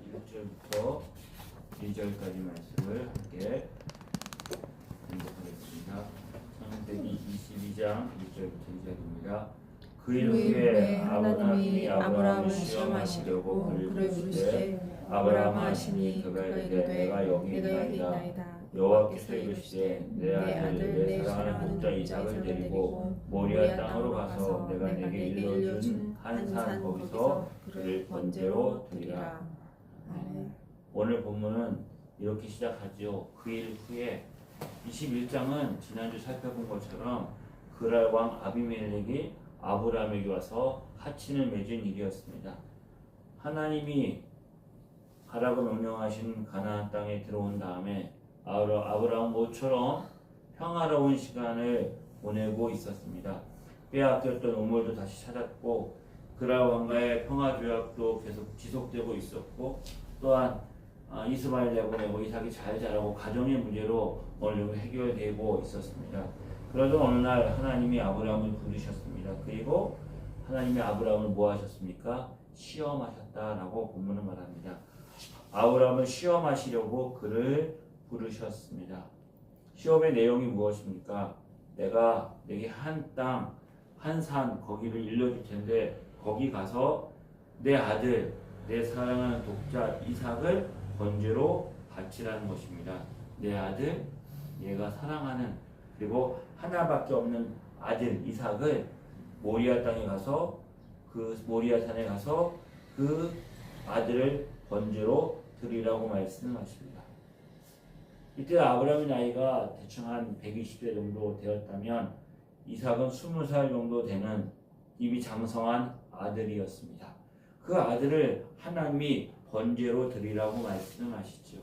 1절부터 2절까지 말씀을 함께 공부하겠습니다. 창세기 22장 1절부터 2절입니다. 그일 후에 하나님이 아브라함을 시험하시려고 그를 부르시되 아브라함아 하시니 그가 이르되 내가 여기 있나이다. 여호와께서 이르시되 내 아들 내 사랑하는 독자 이삭을 데리고 모리아 땅으로 가서 내가 내게 일러준 한 산 거기서 그를 번제로 드리라. 오늘 본문은 이렇게 시작하죠. 그 일 후에 21장은 지난주 살펴본 것처럼 그랄 왕 아비멜렉이 아브라함에게 와서 하친을 맺은 일이었습니다. 하나님이 가라고 명령하신 가나안 땅에 들어온 다음에 아브라함 모처럼 평화로운 시간을 보내고 있었습니다. 빼앗겼던 우물도 다시 찾았고 그랄 왕과의 평화 조약도 계속 지속되고 있었고 또한 이스마엘 내보내고 이삭이 잘 자라고 가정의 문제로 어느 정도 해결되고 있었습니다. 그러던 어느 날 하나님이 아브라함을 부르셨습니다. 그리고 하나님이 아브라함을 뭐 하셨습니까? 시험하셨다라고 본문은 말합니다. 아브라함을 시험하시려고 그를 부르셨습니다. 시험의 내용이 무엇입니까? 내가 내게 한 땅, 한 산 거기를 일러줄 텐데 거기 가서 내 아들, 내 사랑하는 독자 이삭을 번제로 바치라는 것입니다. 내 아들, 얘가 사랑하는 그리고 하나밖에 없는 아들 이삭을 모리아 땅에 가서 그 모리아 산에 가서 그 아들을 번제로 드리라고 말씀하십니다. 이때 아브라함의 나이가 대충 한 120세 정도 되었다면 이삭은 20살 정도 되는 이미 장성한 아들이었습니다. 그 아들을 하나님이 번제로 드리라고 말씀하시죠.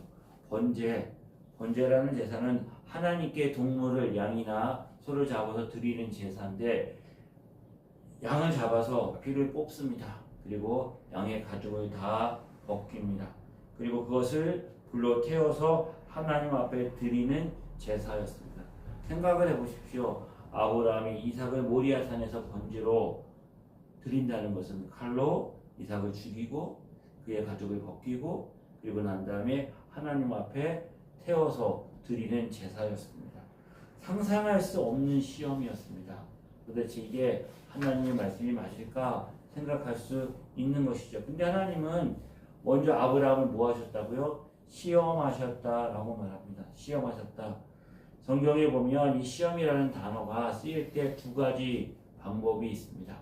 번제라는 제사는 하나님께 동물을 양이나 소를 잡아서 드리는 제사인데 양을 잡아서 피를 뽑습니다. 그리고 양의 가죽을 다 벗깁니다. 그리고 그것을 불로 태워서 하나님 앞에 드리는 제사였습니다. 생각을 해보십시오. 아브라함이 이삭을 모리아산에서 번제로 드린다는 것은 칼로 이삭을 죽이고 그의 가죽을 벗기고 그리고 난 다음에 하나님 앞에 태워서 드리는 제사였습니다. 상상할 수 없는 시험이었습니다. 도대체 이게 하나님의 말씀이 맞을까 생각할 수 있는 것이죠. 근데 하나님은 먼저 아브라함을 뭐 하셨다고요? 시험하셨다라고 말합니다. 시험하셨다. 성경에 보면 이 시험이라는 단어가 쓰일 때 두 가지 방법이 있습니다.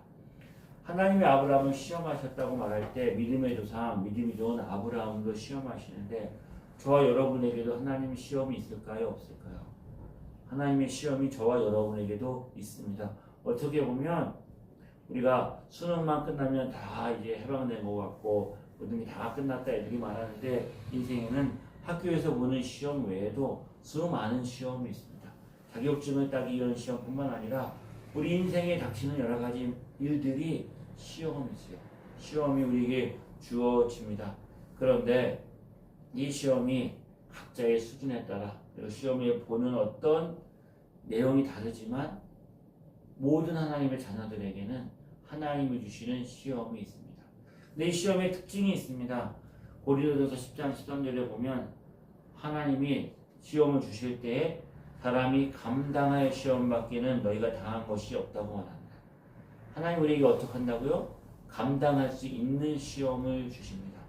하나님이 아브라함을 시험하셨다고 말할 때 믿음의 조상, 믿음이 좋은 아브라함도 시험하시는데 저와 여러분에게도 하나님 시험이 있을까요? 없을까요? 하나님의 시험이 저와 여러분에게도 있습니다. 어떻게 보면 우리가 수능만 끝나면 다 이제 해방된 것 같고 모든 게 다 끝났다 애들이 말하는데 인생에는 학교에서 보는 시험 외에도 수많은 시험이 있습니다. 자격증을 따기 위한 시험뿐만 아니라 우리 인생에 닥치는 여러 가지 일들이 시험이죠. 시험이 우리에게 주어집니다. 그런데 이 시험이 각자의 수준에 따라 그리고 시험에 보는 어떤 내용이 다르지만 모든 하나님의 자녀들에게는 하나님이 주시는 시험이 있습니다. 근데 이 시험의 특징이 있습니다. 고린도전서 10장 13절에 보면 하나님이 시험을 주실 때에 사람이 감당할 시험밖에는 너희가 당한 것이 없다고 말합니다. 하나님 우리에게 어떻게 한다고요? 감당할 수 있는 시험을 주십니다.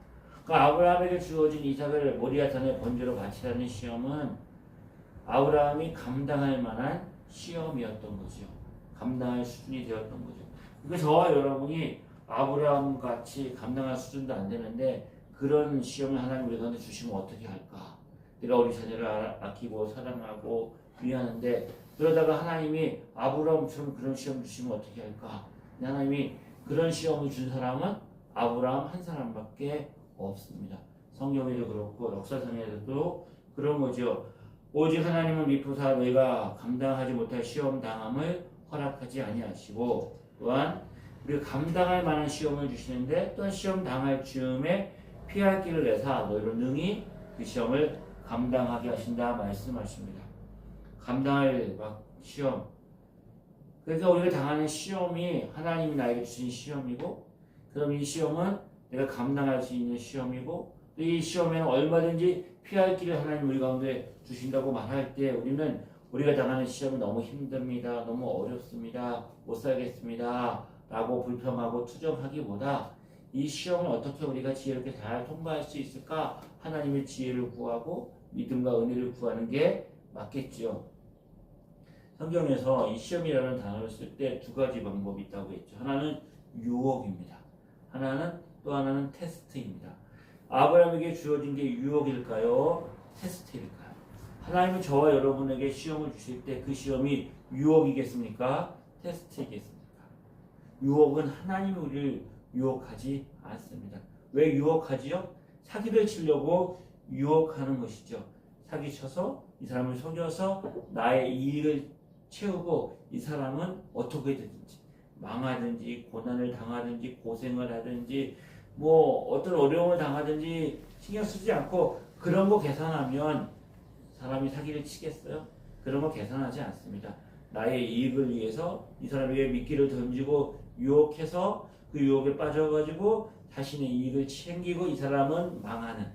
그러니까 아브라함에게 주어진 이삭을 모리아산에 번제로 바치라는 시험은 아브라함이 감당할 만한 시험이었던 거죠. 감당할 수준이 되었던 거죠. 그러니까 저와 여러분이 아브라함 같이 감당할 수준도 안 되는데 그런 시험을 하나님 우리한테 주시면 어떻게 할까? 내가 우리 자녀를 아끼고 사랑하고 위하는데 그러다가 하나님이 아브라함처럼 그런 시험 주시면 어떻게 할까? 하나님이 그런 시험을 준 사람은 아브라함 한 사람밖에 없습니다. 성경에도 그렇고 역사상에서도 그런 거죠. 오직 하나님은 미쁘사 너희가 감당하지 못할 시험 당함을 허락하지 아니하시고 또한 우리가 감당할 만한 시험을 주시는데 또한 시험 당할 즈음에 피할 길을 내사 너희로 능히 그 시험을 감당하게 하신다 말씀하십니다. 감당할 시험. 그러니까 우리가 당하는 시험이 하나님이 나에게 주신 시험이고 그럼 이 시험은 내가 감당할 수 있는 시험이고 이 시험에는 얼마든지 피할 길을 하나님 우리 가운데 주신다고 말할 때 우리가 당하는 시험이 너무 힘듭니다. 너무 어렵습니다. 못 살겠습니다. 라고 불평하고 투정하기보다 이 시험을 어떻게 우리가 지혜롭게 잘 통과할 수 있을까? 하나님의 지혜를 구하고 믿음과 은혜를 구하는 게 맞겠죠. 성경에서 이 시험이라는 단어를 쓸 때 두 가지 방법이 있다고 했죠. 하나는 유혹입니다. 또 하나는 테스트입니다. 아브라함에게 주어진 게 유혹일까요? 테스트일까요? 하나님은 저와 여러분에게 시험을 주실 때 그 시험이 유혹이겠습니까? 테스트이겠습니까? 유혹은 하나님이 우리를 유혹하지 않습니다. 왜 유혹하지요? 사기를 치려고 유혹하는 것이죠. 사기쳐서 이 사람을 속여서 나의 이익을 채우고 이 사람은 어떻게 되든지 망하든지 고난을 당하든지 고생을 하든지 뭐 어떤 어려움을 당하든지 신경 쓰지 않고 그런 거 계산하면 사람이 사기를 치겠어요? 그런 거 계산하지 않습니다. 나의 이익을 위해서 이 사람에게 미끼를 던지고 유혹해서 그 유혹에 빠져가지고 자신의 이익을 챙기고 이 사람은 망하는.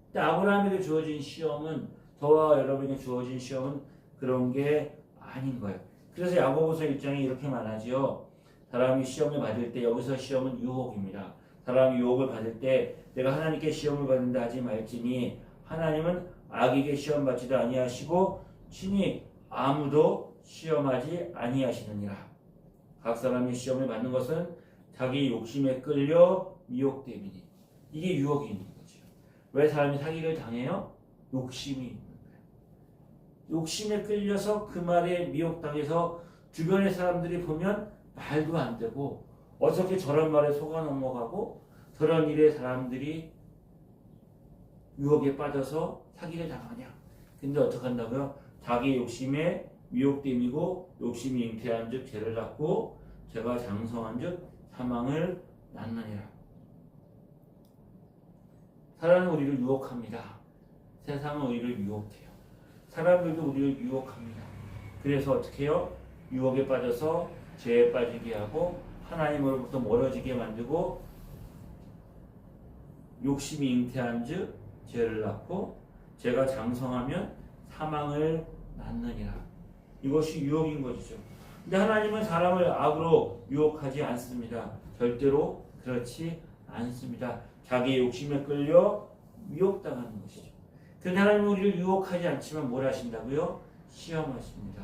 근데 아브라함에게 주어진 시험은 저와 여러분에게 주어진 시험은 그런 게 아닌 거예요. 그래서 야고보서 1장에 이렇게 말하지요. 사람이 시험을 받을 때 여기서 시험은 유혹입니다. 사람이 유혹을 받을 때 내가 하나님께 시험을 받는다 하지 말지니 하나님은 악에게 시험 받지도 아니하시고 친히 아무도 시험하지 아니하시느니라. 각 사람이 시험을 받는 것은 자기 욕심에 끌려 미혹됨이니. 이게 유혹이 있는 거죠. 왜 사람이 사기를 당해요? 욕심이 있는 거예요. 욕심에 끌려서 그 말에 미혹당해서 주변의 사람들이 보면 말도 안 되고 어떻게 저런 말에 속아 넘어가고 저런 일에 사람들이 유혹에 빠져서 사기를 당하냐. 근데 어떻게 한다고요? 자기 욕심에 미혹됨이고 욕심이 잉태한 즉 죄를 낳고 죄가 장성한 즉 사망을 낳느니라. 사람은 우리를 유혹합니다. 세상은 우리를 유혹해요. 사람들도 우리를 유혹합니다. 그래서 어떻게 해요? 유혹에 빠져서 죄에 빠지게 하고 하나님으로부터 멀어지게 만들고 욕심이 잉태한 즉 죄를 낳고 죄가 장성하면 사망을 낳느니라. 이것이 유혹인 것이죠. 근데 하나님은 사람을 악으로 유혹하지 않습니다. 절대로 그렇지 않습니다. 자기의 욕심에 끌려 미혹당하는 것이죠. 그런데 하나님은 우리를 유혹하지 않지만 뭘 하신다고요? 시험하십니다.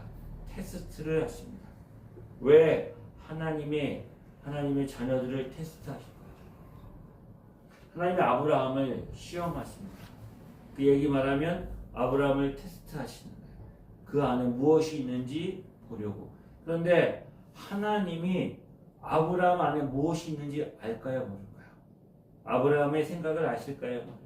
테스트를 하십니다. 왜? 하나님의 자녀들을 테스트하실 거예요. 하나님이 아브라함을 시험하십니다. 그 얘기 말하면 아브라함을 테스트하시는 거예요. 그 안에 무엇이 있는지 보려고. 그런데 하나님이 아브라함 안에 무엇이 있는지 알까요? 모를까요? 아브라함의 생각을 아실까요? 모를까요?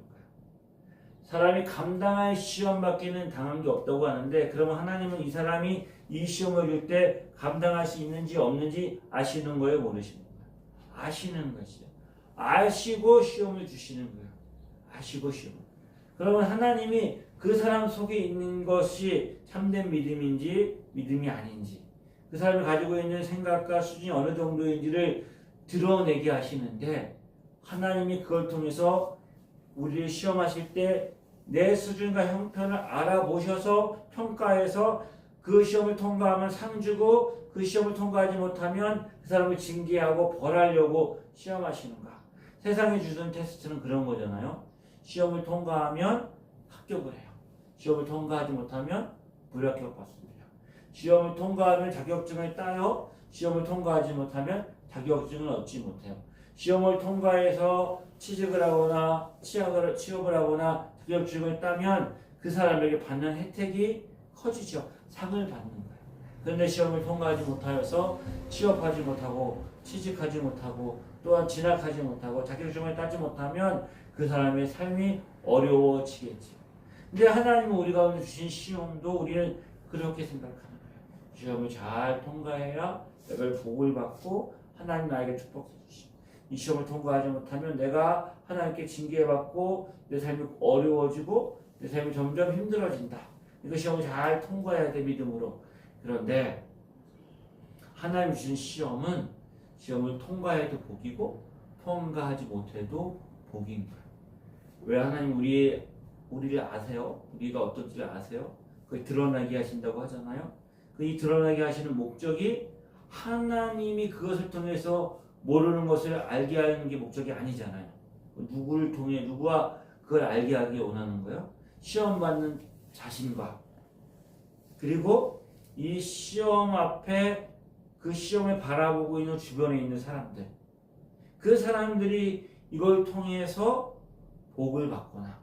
사람이 감당할 시험밖에는 당한 게 없다고 하는데 그러면 하나님은 이 사람이 이 시험을 줄 때 감당할 수 있는지 없는지 아시는 거예요? 모르시는 거예요? 아시는 것이죠. 아시고 시험을 주시는 거예요. 아시고 시험. 그러면 하나님이 그 사람 속에 있는 것이 참된 믿음인지 믿음이 아닌지 그 사람이 가지고 있는 생각과 수준이 어느 정도인지를 드러내게 하시는데 하나님이 그걸 통해서 우리를 시험하실 때 내 수준과 형편을 알아보셔서 평가해서 그 시험을 통과하면 상 주고 그 시험을 통과하지 못하면 그 사람을 징계하고 벌하려고 시험하시는가. 세상에 주는 테스트는 그런 거잖아요. 시험을 통과하면 합격을 해요. 시험을 통과하지 못하면 불합격 받습니다. 시험을 통과하면 자격증을 따요. 시험을 통과하지 못하면 자격증을 얻지 못해요. 시험을 통과해서 취직을 하거나 취업을 하거나 자격증을 따면 그 사람에게 받는 혜택이 커지죠. 상을 받는 거예요. 그런데 시험을 통과하지 못하여서 취업하지 못하고 취직하지 못하고 또한 진학하지 못하고 자격증을 따지 못하면 그 사람의 삶이 어려워지겠죠. 근데 하나님은 우리 가운데 주신 시험도 우리는 그렇게 생각하는 거예요. 시험을 잘 통과해야 내가 복을 받고 하나님 나에게 축복해 주시고 이 시험을 통과하지 못하면 내가 하나님께 징계받고 내 삶이 어려워지고 내 삶이 점점 힘들어진다. 이거 시험을 잘 통과해야 돼 믿음으로. 그런데 하나님 주신 시험을 통과해도 복이고 통과하지 못해도 복인 거예요. 왜 하나님 우리를 아세요? 우리가 어떤지를 아세요? 그걸 드러나게 하신다고 하잖아요. 이 드러나게 하시는 목적이 하나님이 그것을 통해서 모르는 것을 알게 하는 게 목적이 아니잖아요. 누구를 통해 누구와 그걸 알게 하기 원하는 거예요? 시험 받는 자신과 그리고 이 시험 앞에 그 시험을 바라보고 있는 주변에 있는 사람들 그 사람들이 이걸 통해서 복을 받거나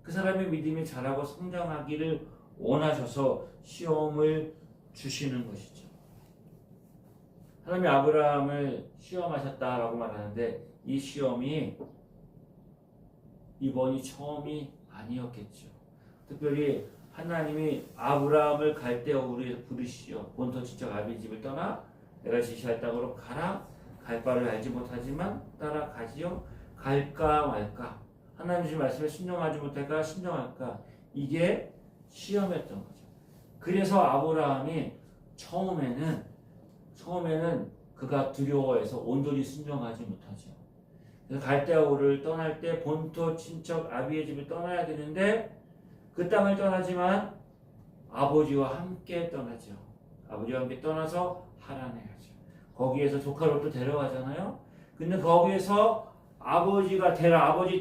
그 사람의 믿음이 자라고 성장하기를 원하셔서 시험을 주시는 것이죠. 하나님이 아브라함을 시험하셨다라고 말하는데 이 시험이 이번이 처음이 아니었겠죠. 특별히 하나님이 아브라함을 갈대아우르에서 부르시죠. 본토 친척 아비의 집을 떠나 내가 지시할 땅으로 가라. 갈 바를 알지 못하지만 따라가지요. 갈까 말까. 하나님 주신 말씀에 순종하지 못할까 순종할까. 이게 시험이었던 거죠. 그래서 아브라함이 처음에는 그가 두려워해서 온전히 순종하지 못하죠. 그래서 갈대아우르를 떠날 때 본토 친척 아비의 집을 떠나야 되는데 그 땅을 떠나지만 아버지와 함께 떠나죠. 아버지와 함께 떠나서 하란에 가죠. 거기에서 조카 롯도 데려가잖아요. 근데 거기에서 아버지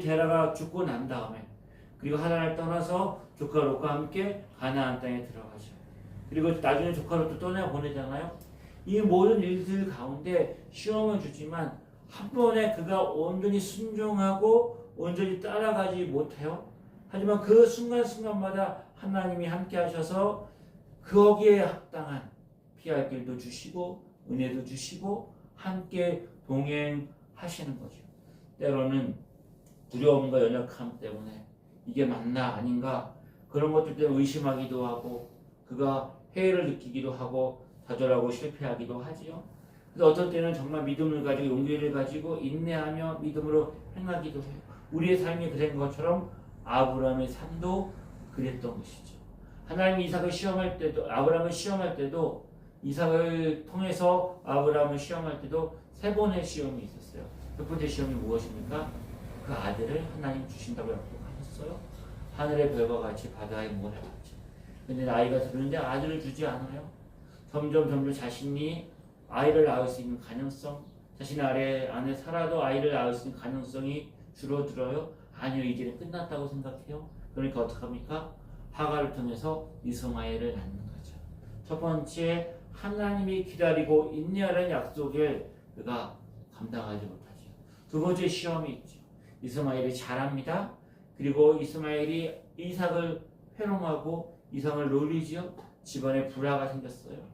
데라가 죽고 난 다음에 그리고 하란을 떠나서 조카 롯과 함께 가나안 땅에 들어가죠. 그리고 나중에 조카 롯도 떠내보내잖아요. 이 모든 일들 가운데 시험을 주지만 한 번에 그가 온전히 순종하고 온전히 따라가지 못해요. 하지만 그 순간순간마다 하나님이 함께 하셔서 거기에 합당한 피할 길도 주시고 은혜도 주시고 함께 동행하시는 거죠. 때로는 두려움과 연약함 때문에 이게 맞나 아닌가 그런 것들 때문에 의심하기도 하고 그가 회의를 느끼기도 하고 좌절하고 실패하기도 하지요. 그래서 어떤 때는 정말 믿음을 가지고 용기를 가지고 인내하며 믿음으로 행하기도 해요. 우리의 삶이 그런 것처럼 아브라함의 삶도 그랬던 것이죠. 하나님이 이삭을 시험할 때도 아브라함을 시험할 때도 이삭을 통해서 아브라함을 시험할 때도 3번의 시험이 있었어요. 첫 번째 시험이 무엇입니까? 그 아들을 하나님 주신다고 약속하셨어요. 하늘의 별과 같이 바다의 모래같이. 근데 나이가 들었는데 아들을 주지 않아요. 점점 자신이 아이를 낳을 수 있는 가능성, 자신 안에 살아도 아이를 낳을 수 있는 가능성이 줄어들어요. 아니요, 이제는 끝났다고 생각해요. 그러니까 어떡합니까? 하갈을 통해서 이스마엘을 낳는 거죠. 첫 번째, 하나님이 기다리고 인내하라는 약속을 그가 감당하지 못하죠. 두 번째 시험이 있죠. 이스마엘이 자랍니다. 그리고 이스마엘이 이삭을 회롱하고 이삭을 놀리지요. 집안에 불화가 생겼어요.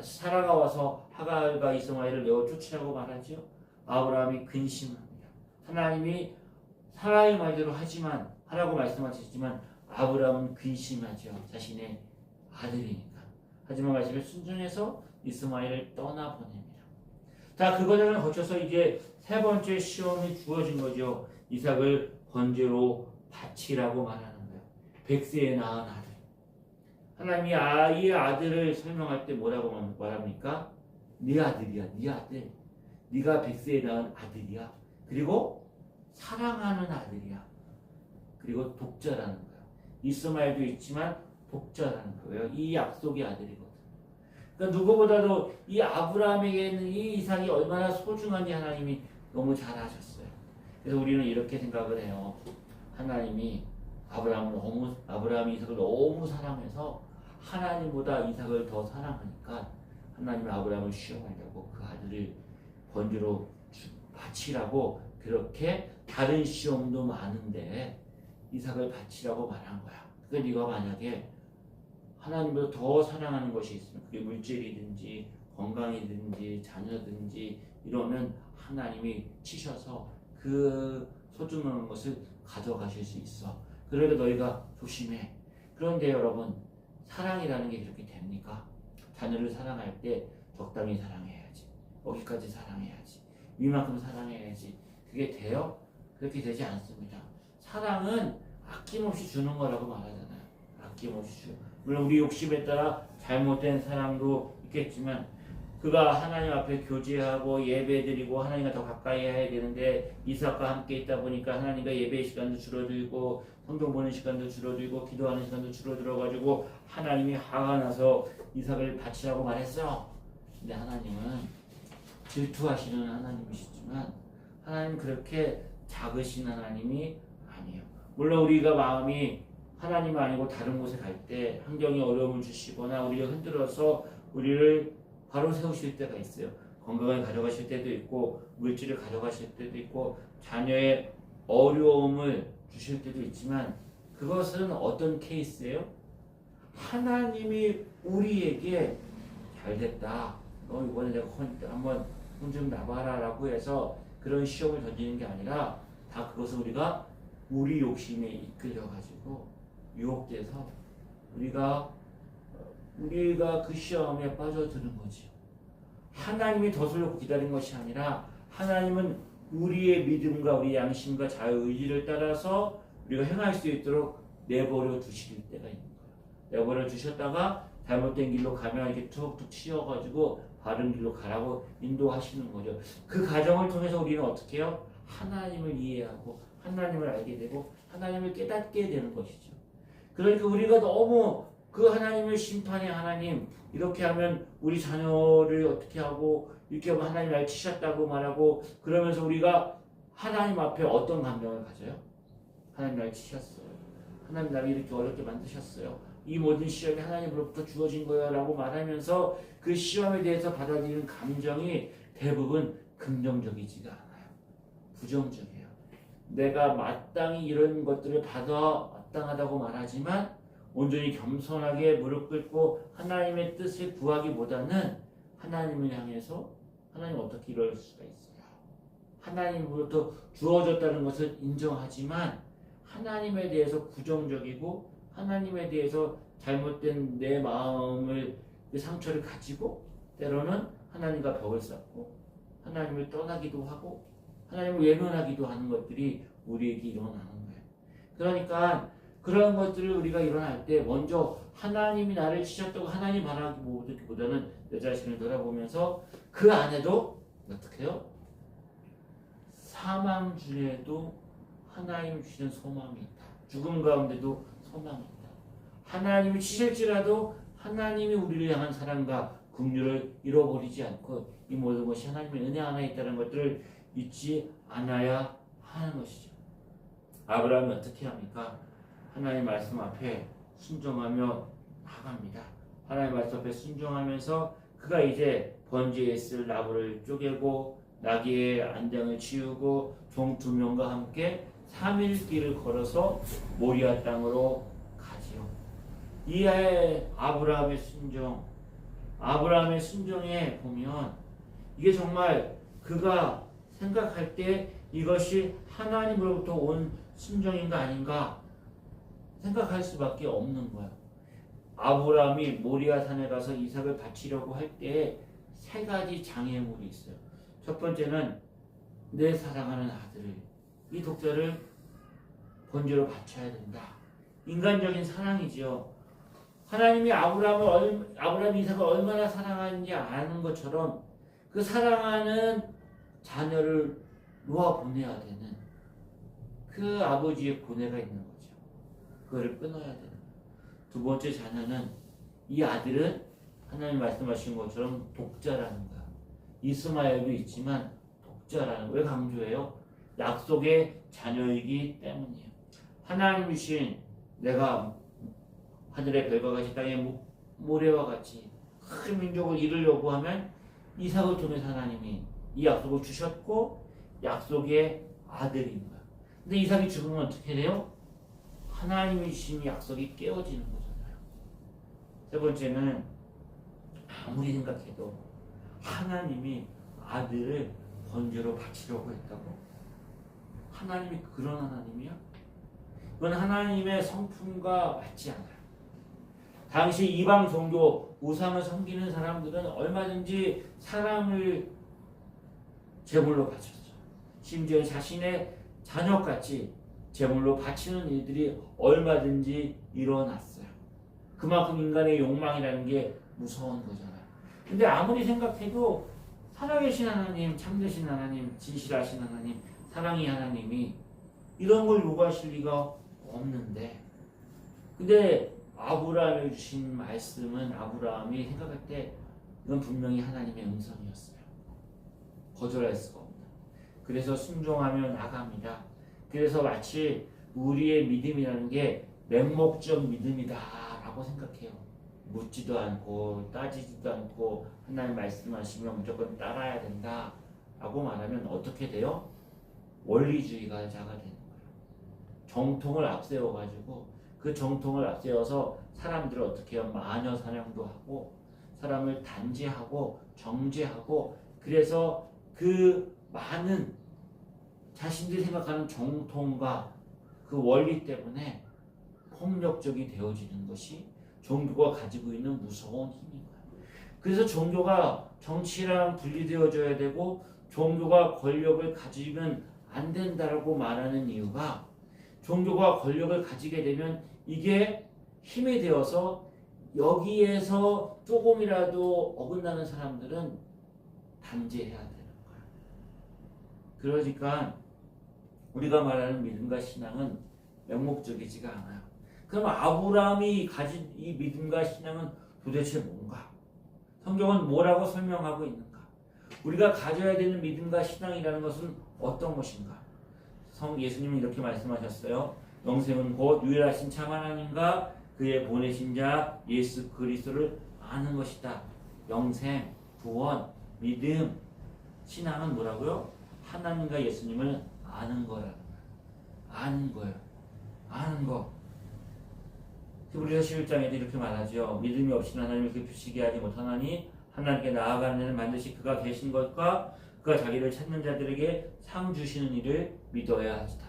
사라가 와서 하갈과 이스마엘을 내어 쫓으라고 말하지요. 아브라함이 근심합니다. 하나님이 사라의 말대로 하라고 말씀하셨지만 아브라함은 근심하죠. 자신의 아들이니까. 하지만 말씀에 순종해서 이스마엘을 떠나보냅니다. 자, 그 과정을 거쳐서 이제 3번째 시험이 주어진 거죠. 이삭을 번제로 바치라고 말하는 거예요. 100세에 낳은 아들. 하나님이 이 아들을 설명할 때 뭐라고 말합니까? 네 아들이야, 네 아들. 네가 100세에 낳은 아들이야. 그리고 사랑하는 아들이야. 그리고 독자라는 거예요. 이스마엘도 있지만 독자라는 거예요. 이 약속의 아들이거든. 그러니까 누구보다도 이 아브라함에게는 이 이삭이 얼마나 소중한지 하나님이 너무 잘 아셨어요. 그래서 우리는 이렇게 생각을 해요. 하나님이 아브라함이 이삭을 너무 사랑해서 하나님보다 이삭을 더 사랑하니까 하나님이 아브라함을 시험하려고 그 아들을 번제로 바치라고 그렇게 다른 시험도 많은데 이삭을 바치라고 말한 거야. 그러니까 네가 만약에 하나님보다 더 사랑하는 것이 있으면 그게 물질이든지 건강이든지 자녀든지 이러면 하나님이 치셔서 그 소중한 것을 가져가실 수 있어. 그러니까 너희가 조심해. 그런데 여러분 사랑이라는 게 그렇게 됩니까? 자녀를 사랑할 때 적당히 사랑해야지. 여기까지 사랑해야지. 이만큼 사랑해야지. 그게 돼요? 그렇게 되지 않습니다. 사랑은 아낌없이 주는 거라고 말하잖아요. 아낌없이 주는. 물론 우리 욕심에 따라 잘못된 사랑도 있겠지만 그가 하나님 앞에 교제하고 예배드리고 하나님과 더 가까이 해야 되는데 이삭과 함께 있다 보니까 하나님과 예배 시간도 줄어들고 성경 보는 시간도 줄어들고 기도하는 시간도 줄어들어가지고 하나님이 화가 나서 이삭을 바치라고 말했어. 근데 하나님은 질투하시는 하나님이시지만 하나님 그렇게 작으신 하나님이 아니에요. 물론 우리가 마음이 하나님 아니고 다른 곳에 갈 때 환경이 어려움을 주시거나 우리가 흔들어서 우리를 바로 세우실 때가 있어요. 건강을 가져가실 때도 있고 물질을 가져가실 때도 있고 자녀의 어려움을 주실 때도 있지만 그것은 어떤 케이스예요? 하나님이 우리에게 잘됐다. 너 이번에 내가 한번 혼 좀 나봐라 라고 해서 그런 시험을 던지는 게 아니라 다 그것은 우리가 우리 욕심에 이끌려가지고 유혹돼서 우리가 그 시험에 빠져드는 거지. 하나님이 덫을 기다린 것이 아니라 하나님은 우리의 믿음과 우리 양심과 자유의지를 따라서 우리가 행할 수 있도록 내버려 두실 때가 있는 거예요. 내버려 두셨다가 잘못된 길로 가면 이렇게 툭툭 치여가지고 바른 길로 가라고 인도하시는 거죠. 그 과정을 통해서 우리는 어떻게 해요? 하나님을 이해하고 하나님을 알게 되고 하나님을 깨닫게 되는 것이죠. 그러니까 우리가 너무 그 하나님을 심판의 하나님 이렇게 하면 우리 자녀를 어떻게 하고 이렇게 하면 하나님 날 치셨다고 말하고 그러면서 우리가 하나님 앞에 어떤 감정을 가져요? 하나님 날 치셨어요. 하나님 나를 이렇게 어렵게 만드셨어요. 이 모든 시험이 하나님으로부터 주어진 거야 라고 말하면서 그 시험에 대해서 받아들이는 감정이 대부분 긍정적이지가 않아요. 부정적이에요. 내가 마땅히 이런 것들을 받아 마땅하다고 말하지만 온전히 겸손하게 무릎 꿇고 하나님의 뜻을 구하기보다는 하나님을 향해서 하나님 어떻게 이럴 수가 있어요. 하나님으로부터 주어졌다는 것을 인정하지만 하나님에 대해서 부정적이고 하나님에 대해서 잘못된 내 마음을 그 상처를 가지고 때로는 하나님과 벽을 쌓고 하나님을 떠나기도 하고 하나님을 외면하기도 하는 것들이 우리에게 일어나는 거예요. 그러니까 그런 것들을 우리가 일어날 때 먼저 하나님이 나를 치셨다고 하나님 바라기보다는 내 자신을 돌아보면서 그 안에도 어떻게 해요? 사망 중에도 하나님 주시는 소망이 있다. 죽음 가운데도 소망이 있다. 하나님이 치실지라도 하나님이 우리를 향한 사랑과 긍휼을 잃어버리지 않고 이 모든 것이 하나님의 은혜 안에 있다는 것들을 잊지 않아야 하는 것이죠. 아브라함이 어떻게 합니까? 하나님 말씀 앞에 순종하며 나갑니다. 하나님 말씀 앞에 순종하면서 그가 이제 번제에 있을 나무를 쪼개고 나귀의 안장을 치우고 종 2명과 함께 3일 길을 걸어서 모리아 땅으로 가지요. 이에 아브라함의 순종에 보면 이게 정말 그가 생각할 때 이것이 하나님으로부터 온 순종인가 아닌가 생각할 수밖에 없는 거야. 아브라함이 모리아 산에 가서 이삭을 바치려고 할 때 3가지 장애물이 있어요. 첫 번째는 내 사랑하는 아들을 이 독자를 번제로 바쳐야 된다. 인간적인 사랑이지요. 하나님이 아브라함 이삭을 얼마나 사랑하는지 아는 것처럼 그 사랑하는 자녀를 놓아 보내야 되는 그 아버지의 고뇌가 있는 거죠. 그거를 끊어야 되는 거예요. 두 번째 자녀는 이 아들은 하나님 말씀하신 것처럼 독자라는 거야. 이스마엘도 있지만 독자라는 왜 강조해요? 약속의 자녀이기 때문이에요. 하나님이신 내가 하늘의 별과 같이 땅의 모래와 같이 큰 민족을 이루려고 하면 이삭을 통해서 하나님이 이 약속을 주셨고 약속의 아들인 거야. 근데 이삭이 죽으면 어떻게 돼요? 하나님이신 약속이 깨어지는 거잖아요. 세 번째는 아무리 생각해도 하나님이 아들을 번제로 바치려고 했다고? 하나님이 그런 하나님이야? 그건 하나님의 성품과 맞지 않아요. 당시 이방 종교 우상을 섬기는 사람들은 얼마든지 사람을 제물로 바쳤죠. 심지어 자신의 자녀같이 제물로 바치는 일들이 얼마든지 일어났어요. 그만큼 인간의 욕망이라는 게 무서운 거잖아요. 근데 아무리 생각해도 살아계신 하나님, 참되신 하나님, 진실하신 하나님, 사랑의 하나님이 이런 걸 요구하실 리가 없는데, 근데 아브라함이 주신 말씀은 아브라함이 생각할 때 이건 분명히 하나님의 음성이었어요. 거절할 수가 없다. 그래서 순종하며 나갑니다. 그래서 마치 우리의 믿음이라는 게 맹목적 믿음이다라고 생각해요. 묻지도 않고 따지지도 않고 하나님 말씀하시면 무조건 따라야 된다라고 말하면 어떻게 돼요? 원리주의자가 되는 거예요. 정통을 앞세워가지고 그 정통을 앞세워서 사람들을 어떻게 해요? 마녀 사냥도 하고 사람을 단죄하고 정죄하고 그래서 그 많은 자신들이 생각하는 정통과 그 원리 때문에 폭력적이 되어지는 것이 종교가 가지고 있는 무서운 힘인 거예요. 그래서 종교가 정치랑 분리되어져야 되고 종교가 권력을 가지면 안 된다라고 말하는 이유가 종교가 권력을 가지게 되면 이게 힘이 되어서 여기에서 조금이라도 어긋나는 사람들은 단죄해야 되는 거야. 그러니까 우리가 말하는 믿음과 신앙은 명목적이지가 않아요. 그럼 아브라함이 가진 이 믿음과 신앙은 도대체 뭔가? 성경은 뭐라고 설명하고 있는가? 우리가 가져야 되는 믿음과 신앙이라는 것은 어떤 것인가? 예수님은 이렇게 말씀하셨어요. 영생은 곧 유일하신 참 하나님과 그의 보내신 자 예수 그리스도를 아는 것이다. 영생, 구원, 믿음, 신앙은 뭐라고요? 하나님과 예수님을 아는 거라는 거예요. 아는 거예요. 아는 거. 히브리서 11장에도 이렇게 말하죠. 믿음이 없이는 하나님을 깊으시게 하지 못하나니 하나님께 나아가는 데는 반드시 그가 계신 것과 그가 자기를 찾는 자들에게 상 주시는 일을 믿어야 하시다.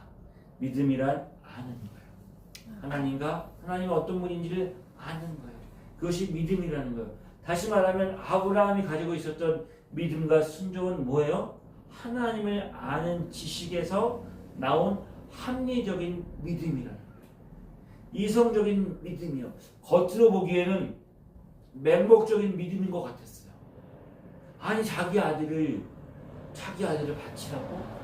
믿음이란 아는 거예요. 하나님과 하나님이 어떤 분인지를 아는 거예요. 그것이 믿음이라는 거예요. 다시 말하면 아브라함이 가지고 있었던 믿음과 순종은 뭐예요? 하나님을 아는 지식에서 나온 합리적인 믿음이라는 거예요. 이성적인 믿음이요. 겉으로 보기에는 맹목적인 믿음인 것 같았어요. 아니 자기 아들을 바치라고?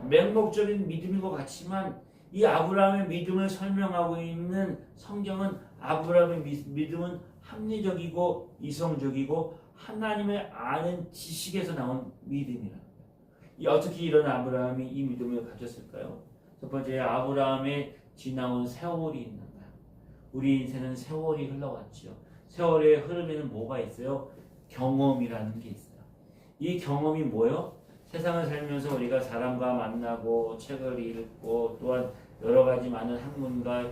맹목적인 믿음인 것 같지만 이 아브라함의 믿음을 설명하고 있는 성경은 아브라함의 믿음은 합리적이고 이성적이고 하나님을 아는 지식에서 나온 믿음이라는 거예요. 어떻게 이런 아브라함이 이 믿음을 가졌을까요? 첫 번째, 아브라함의 지나온 세월이 있는 거예요. 우리 인생은 세월이 흘러왔죠. 세월의 흐름에는 뭐가 있어요? 경험이라는 게 있어요. 이 경험이 뭐예요? 세상을 살면서 우리가 사람과 만나고 책을 읽고 또한 여러 가지 많은 학문과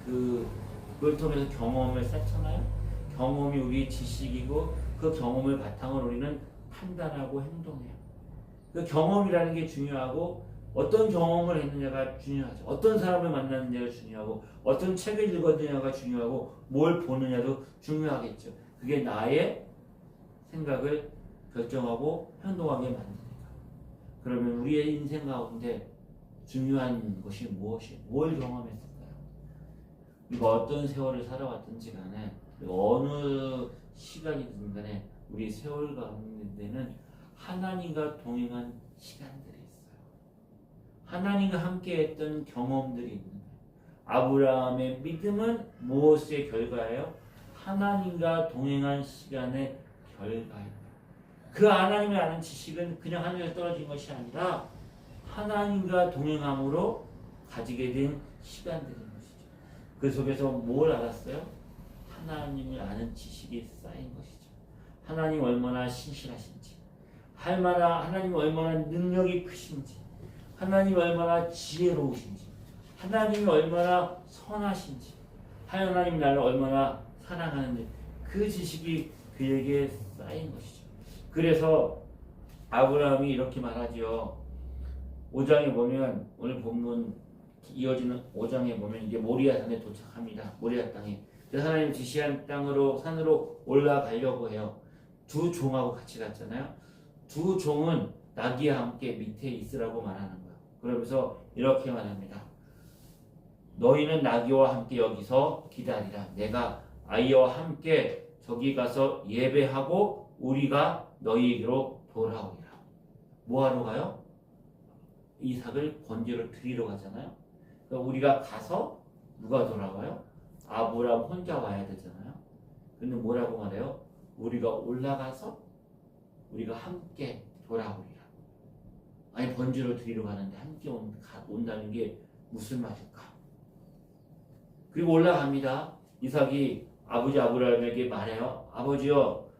그걸 통해서 경험을 쌓잖아요. 경험이 우리의 지식이고 그 경험을 바탕으로 우리는 판단하고 행동해요. 그 경험이라는 게 중요하고 어떤 경험을 했느냐가 중요하죠. 어떤 사람을 만났느냐가 중요하고 어떤 책을 읽었느냐가 중요하고 뭘 보느냐도 중요하겠죠. 그게 나의 생각을 결정하고 행동하게 만듭니다. 그러면 우리의 인생 가운데 중요한 것이 무엇이에요? 뭘 경험했을까요? 우리가 어떤 세월을 살아왔든지 간에 어느 시간이든 간에 우리 세월 가운데는 하나님과 동행한 시간들이 있어요. 하나님과 함께 했던 경험들이 있는 거예요. 아브라함의 믿음은 무엇의 결과예요? 하나님과 동행한 시간의 결과예요. 그 하나님을 아는 지식은 그냥 하늘에서 떨어진 것이 아니라 하나님과 동행함으로 가지게 된 시간들인 것이죠. 그 속에서 뭘 알았어요? 하나님을 아는 지식이 쌓인 것이죠. 하나님 얼마나 신실하신지, 하나님 얼마나 능력이 크신지, 하나님 얼마나 지혜로우신지, 하나님이 얼마나 선하신지, 하나님 나를 얼마나 사랑하는지 그 지식이 그에게 쌓인 것이죠. 그래서 아브라함이 이렇게 말하지요. 5장에 보면 오늘 본문 이어지는 5장에 보면 이제 모리아 산에 도착합니다. 모리아 땅에. 그래서 하나님 지시한 산으로 올라가려고 해요. 두 종하고 같이 갔잖아요. 두 종은 나귀와 함께 밑에 있으라고 말하는 거예요. 그러면서 이렇게 말합니다. 너희는 나귀와 함께 여기서 기다리라. 내가 아이와 함께 저기 가서 예배하고 우리가 너희에게로 돌아오리라. 뭐하러 가요? 이삭을 번제로 드리러 가잖아요. 그러니까 우리가 가서 누가 돌아와요? 아브라함 혼자 와야 되잖아요. 근데 뭐라고 말해요? 우리가 올라가서 우리가 함께 돌아오리라. 아니 번제로 드리러 가는데 함께 온다는 게 무슨 말일까? 그리고 올라갑니다. 이삭이 아버지 아브라함에게 말해요. 아버지요,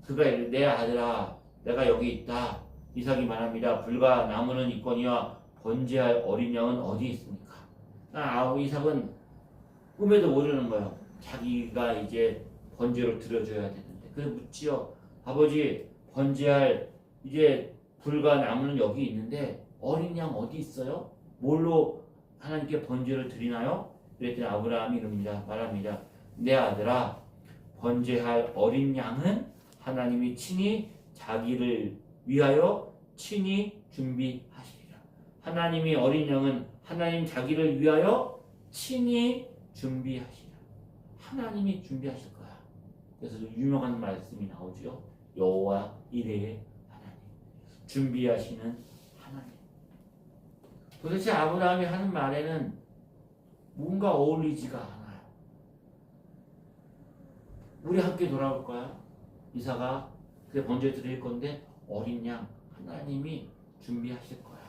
그가 내 아들아, 내가 여기 있다. 이삭이 말합니다. 불과 나무는 있거니와 번제할 어린 양은 어디 있습니까? 이삭은 꿈에도 모르는 거예요. 자기가 이제 번제로 드려줘야 되는데. 그래서 묻지요. 아버지, 번제할 이제 불과 나무는 여기 있는데 어린 양 어디 있어요? 뭘로 하나님께 번제를 드리나요? 그랬더니 아브라함이 말합니다. 내 아들아, 번제할 어린 양은 하나님이 친히 자기를 위하여 친히 준비하시리라. 하나님이 어린 양은 하나님 자기를 위하여 친히 준비하시리라. 하나님이 준비하실 거야. 그래서 유명한 말씀이 나오죠. 여호와 이레의 하나님, 준비하시는 하나님. 도대체 아브라함이 하는 말에는 뭔가 어울리지가 않아요. 우리 함께 돌아올 거야. 이삭아, 그래 번제 드릴 건데 어린 양 하나님이 준비하실 거야.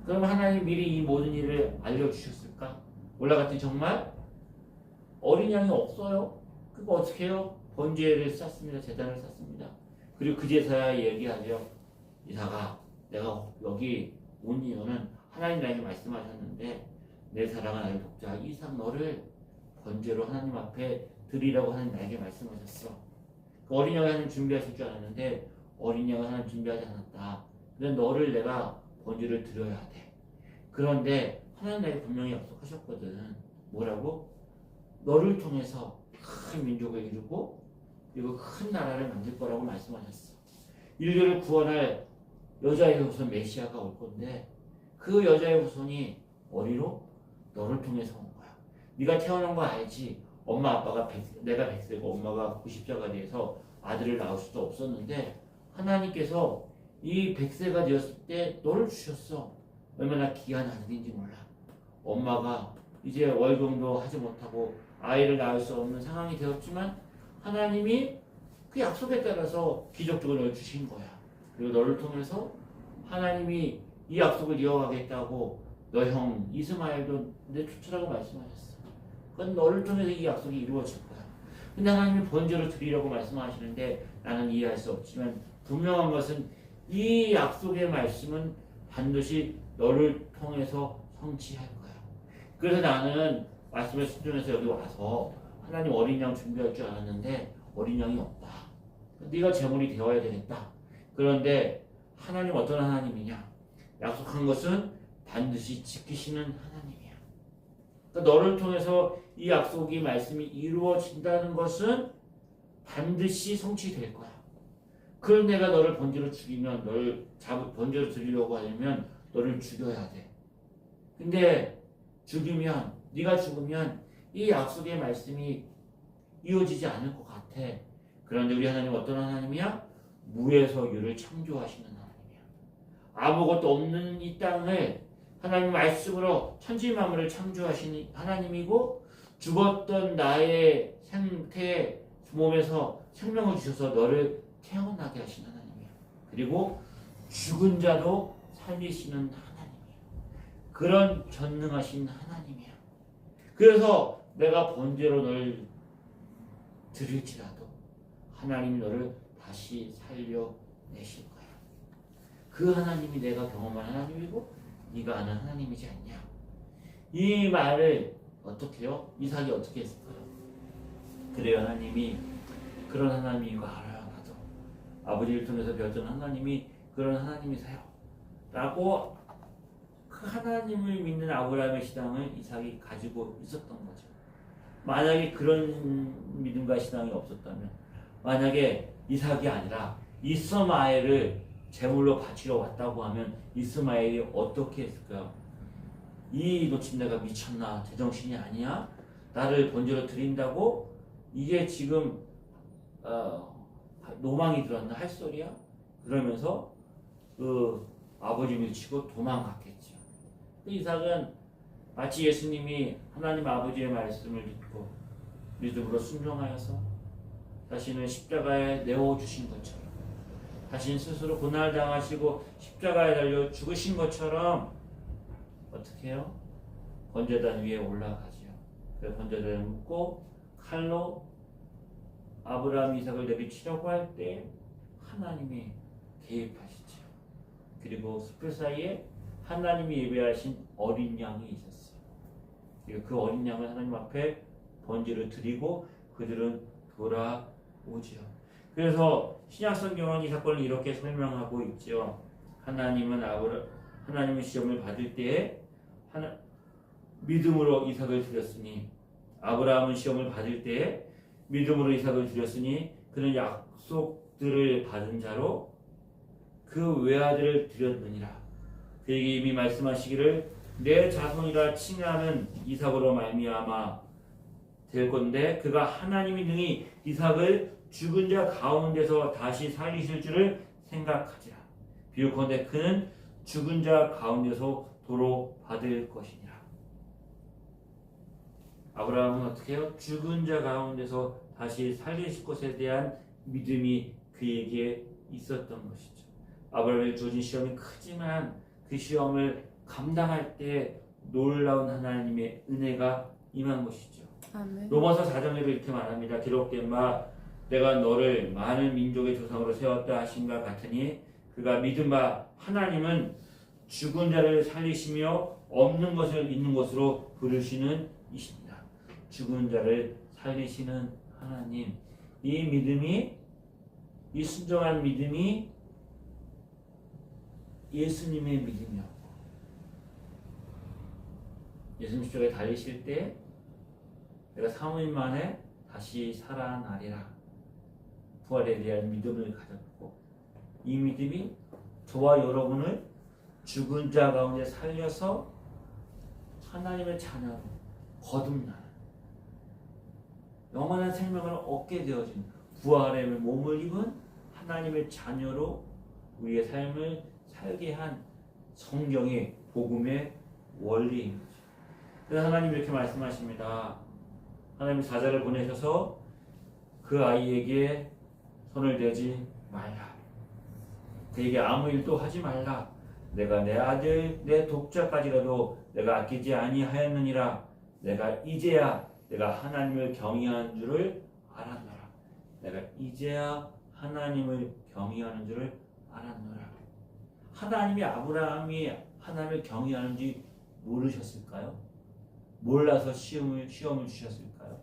그럼 하나님 미리 이 모든 일을 알려주셨을까? 올라갔더니 정말 어린 양이 없어요. 그거 어떻게 해요? 번제를 쌓습니다. 제단을 쌓습니다. 그리고 그제서야 얘기하죠. 이삭아, 내가 여기 온 이유는 하나님 나에게 말씀하셨는데 내 사랑하는 아들 독자 이삭 너를 번제로 하나님 앞에 드리라고 하나님 나에게 말씀하셨어. 그 어린 양을 하나님 준비하실 줄 알았는데 어린 양을 하나님 준비하지 않았다. 그래서 너를 내가 번제를 드려야 돼. 그런데 하나님 나에게 분명히 약속하셨거든. 뭐라고? 너를 통해서 큰 민족을 이루고 그리고 큰 나라를 만들 거라고 말씀하셨어. 인류를 구원할 여자의 후손 메시아가 올 건데 그 여자의 후손이 어디로? 너를 통해서 온 거야. 네가 태어난 거 알지? 엄마 아빠가 내가 100세고 엄마가 90세가 돼서 아들을 낳을 수도 없었는데 하나님께서 이 100세가 되었을 때 너를 주셨어. 얼마나 귀한 아들인지 몰라. 엄마가 이제 월경도 하지 못하고 아이를 낳을 수 없는 상황이 되었지만 하나님이 그 약속에 따라서 기적적으로 널 주신 거야. 그리고 너를 통해서 하나님이 이 약속을 이어가겠다고 너 형 이스마엘도 내 쫓으라고 말씀하셨어. 그건 너를 통해서 이 약속이 이루어질 거야. 근데 하나님이 번제로 드리려고 말씀하시는데 나는 이해할 수 없지만 분명한 것은 이 약속의 말씀은 반드시 너를 통해서 성취할 거야. 그래서 나는 말씀에 순종해서 여기 와서 하나님 어린 양 준비할 줄 알았는데 어린 양이 없다. 네가 제물이 되어야 되겠다. 그런데 하나님 어떤 하나님이냐? 약속한 것은 반드시 지키시는 하나님이야. 그러니까 너를 통해서 이 약속이 말씀이 이루어진다는 것은 반드시 성취될 거야. 그걸 내가 너를 번제로 죽이면 번제로 드리려고 하려면 너를 죽여야 돼. 근데 죽이면 네가 죽으면 이 약속의 말씀이 이루어지지 않을 것 같아. 그런데 우리 하나님 어떤 하나님이야? 무에서 유를 창조하시는 하나님이야. 아무것도 없는 이 땅을 하나님 말씀으로 천지 만물을 창조하시는 하나님이고 죽었던 나의 생태 몸에서 생명을 주셔서 너를 태어나게 하신 하나님이야. 그리고 죽은 자도 살리시는 하나님이야. 그런 전능하신 하나님이야. 그래서 내가 번제로 널 드릴지라도 하나님이 너를 다시 살려내실 거야. 그 하나님이 내가 경험한 하나님이고 네가 아는 하나님이지 않냐. 이 말을 어떻게 해요? 이삭이 어떻게 했을까요? 그래요. 하나님이 그런 하나님이고 알아요. 나도 아버지를 통해서 배웠던 하나님이 그런 하나님이세요 라고 그 하나님을 믿는 아브라함의 신앙을 이삭이 가지고 있었던 거죠. 만약에 그런 믿음과 신앙이 없었다면, 만약에 이삭이 아니라 이스마엘을 제물로 바치러 왔다고 하면 이스마엘이 어떻게 했을까요? 이 노친내가 미쳤나? 제정신이 아니야? 나를 번제로 드린다고? 이게 지금 노망이 들었나 할 소리야? 그러면서 그 아버지 밀치고 도망갔겠죠. 그 이삭은 마치 예수님이 하나님 아버지의 말씀을 듣고 믿음으로 순종하여서 자신을 십자가에 내어주신 것처럼 자신 스스로 고난당하시고 십자가에 달려 죽으신 것처럼 어떻게 해요? 번제단 위에 올라가지요. 그 번제단을 묶고 칼로 아브라함 이삭을 내비치려고 할 때 하나님이 개입하시죠. 그리고 숲을 사이에 하나님이 예배하신 어린 양이 있었어요. 그리고 그 어린 양을 하나님 앞에 번제를 드리고 그들은 돌아오지요. 그래서 신약 성경은 이 사건을 이렇게 설명하고 있죠. 하나님은 시험을 받을 때에 믿음으로 이삭을 드렸으니 아브라함은 시험을 받을 때에 믿음으로 이삭을 드렸으니 그는 약속들을 받은 자로 그 외아들을 드렸느니라. 그에게 이미 말씀하시기를 내 자손이라 칭하는 이삭으로 말미암아 될 건데 그가 하나님이 능히 이삭을 죽은 자 가운데서 다시 살리실 줄을 생각하지라. 비유컨대 그는 죽은 자 가운데서 도로 받을 것이니라. 아브라함은 어떻게 해요? 죽은 자 가운데서 다시 살리실 것에 대한 믿음이 그에게 있었던 것이죠. 아브라함에게 주어진 시험이 크지만 그 시험을 감당할 때 놀라운 하나님의 은혜가 임한 것이죠. 아멘. 로마서 4장에도 이렇게 말합니다. 기록된 바 내가 너를 많은 민족의 조상으로 세웠다 하신과 같으니 그가 믿은 바 하나님은 죽은 자를 살리시며 없는 것을 있는 것으로 부르시는 이십니다. 죽은 자를 살리시는 하나님, 이 믿음이, 이 순종한 믿음이 예수님의 믿음이었고 예수님 십자가에 달리실 때 내가 3일 만에 다시 살아나리라 부활에 대한 믿음을 가졌고 이 믿음이 저와 여러분을 죽은 자 가운데 살려서 하나님의 자녀로 거듭나는 영원한 생명을 얻게 되어진 부활의 몸을 입은 하나님의 자녀로 우리의 삶을 살게 한 성경의 복음의 원리인 거죠. 그래서 하나님이 이렇게 말씀하십니다. 하나님이 사자를 보내셔서 그 아이에게 손을 대지 말라. 그에게 아무 일도 하지 말라. 내가 내 아들 내 독자까지라도 내가 아끼지 아니하였느니라. 내가 이제야 내가 하나님을 경외하는 줄을 알았노라. 내가 이제야 하나님을 경외하는 줄을 알았노라. 하나님이 아브라함이 하나님을 경외하는지 모르셨을까요? 몰라서 시험을 주셨을까요?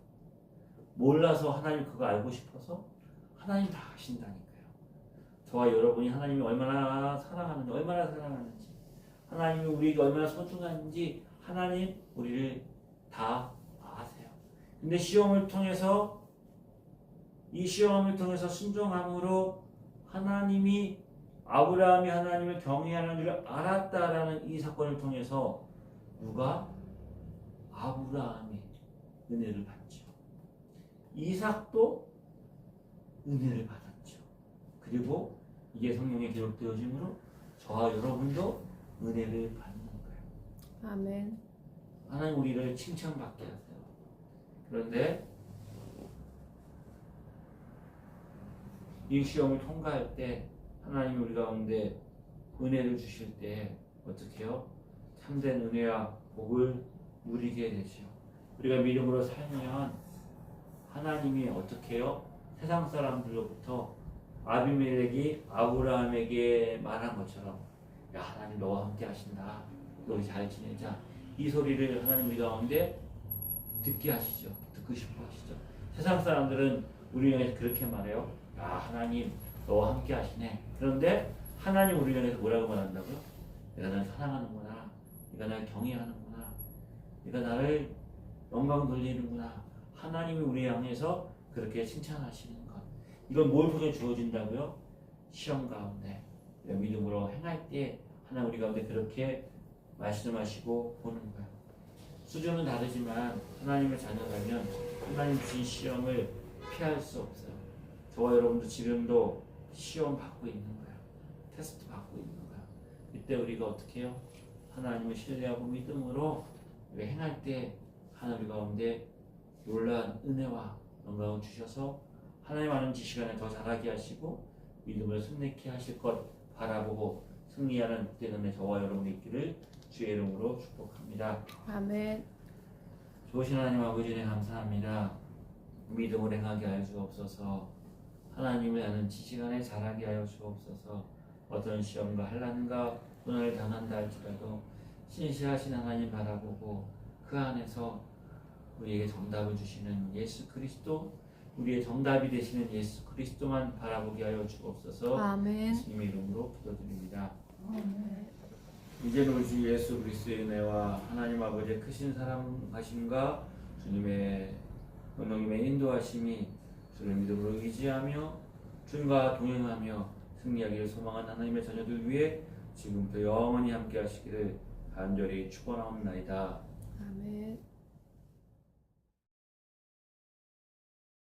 몰라서 하나님 그거 알고 싶어서? 하나님 다 아신다니까요. 저와 여러분이 하나님이 얼마나 사랑하는지 하나님이 우리에게 얼마나 소중한지 하나님 우리를 다 아세요. 근데 이 시험을 통해서 순종함으로 하나님이 아브라함이 하나님을 경외하는 줄 알았다라는 이 사건을 통해서 누가? 아브라함이 은혜를 받죠. 이삭도 은혜를 받았죠. 그리고 이게 성경에 기록되어지므로 저와 여러분도 은혜를 받는 거예요. 아멘. 하나님 우리를 칭찬받게 하세요. 그런데 이 시험을 통과할 때 하나님이 우리 가운데 은혜를 주실 때 어떻게 해요? 참된 은혜와 복을 누리게 되죠. 우리가 믿음으로 살면 하나님이 어떻게 해요? 세상 사람들로부터 아비멜렉이 아브라함에게 말한 것처럼 야 하나님 너와 함께 하신다. 너희 잘 지내자. 이 소리를 하나님 우리 가운데 듣게 하시죠. 듣고 싶어 하시죠. 세상 사람들은 우리 향해서 그렇게 말해요. 야 하나님 너와 함께 하시네. 그런데 하나님 우리 향해서 뭐라고 말한다고요? 내가 널 사랑하는구나. 네가 날 경외하는구나. 네가 나를 영광 돌리는구나. 하나님이 우리 향해서 그렇게 칭찬하시는 것. 이건 뭘 통해 주어진다고요? 시험 가운데 믿음으로 행할 때 하나님 우리 가운데 그렇게 말씀하시고 보는 거예요. 수준은 다르지만 하나님의 자녀라면 하나님 주신 시험을 피할 수 없어요. 저와 여러분도 지금도 시험 받고 있는 거야. 테스트 받고 있는 거야. 이때 우리가 어떻게 해요? 하나님을 신뢰하고 믿음으로 우리가 행할 때 하나님 가운데 놀라운 은혜와 영광을 주셔서 하나님 아는 지시간에 더 잘하게 하시고 믿음을 승리케 하실 것 바라보고 승리하는 때는 저와 여러분이 있기를 주의 이름으로 축복합니다. 아멘. 좋으신 하나님 아버지네 감사합니다. 믿음을 행하게 하여 주옵소서. 하나님을 아는 지시간에 잘하게 하여 주옵소서. 어떤 시험과 환난과 고난을 당한다 할지라도 신실하신 하나님 바라보고 그 안에서 우리에게 정답을 주시는 예수 그리스도, 우리의 정답이 되시는 예수 그리스도만 바라보게 하여 주옵소서. 아멘. 예수님의 이름으로 기도드립니다. 아멘. 이제는 우리 주 예수 그리스도의 은혜와 하나님 아버지의 크신 사랑하심과 주님의 성령님의 인도하심이 주를 믿음으로 의지하며 주님과 동행하며 승리하기를 소망한 하나님의 자녀들 위해 지금부터 영원히 함께 하시기를 간절히 축원하옵나이다. 아멘.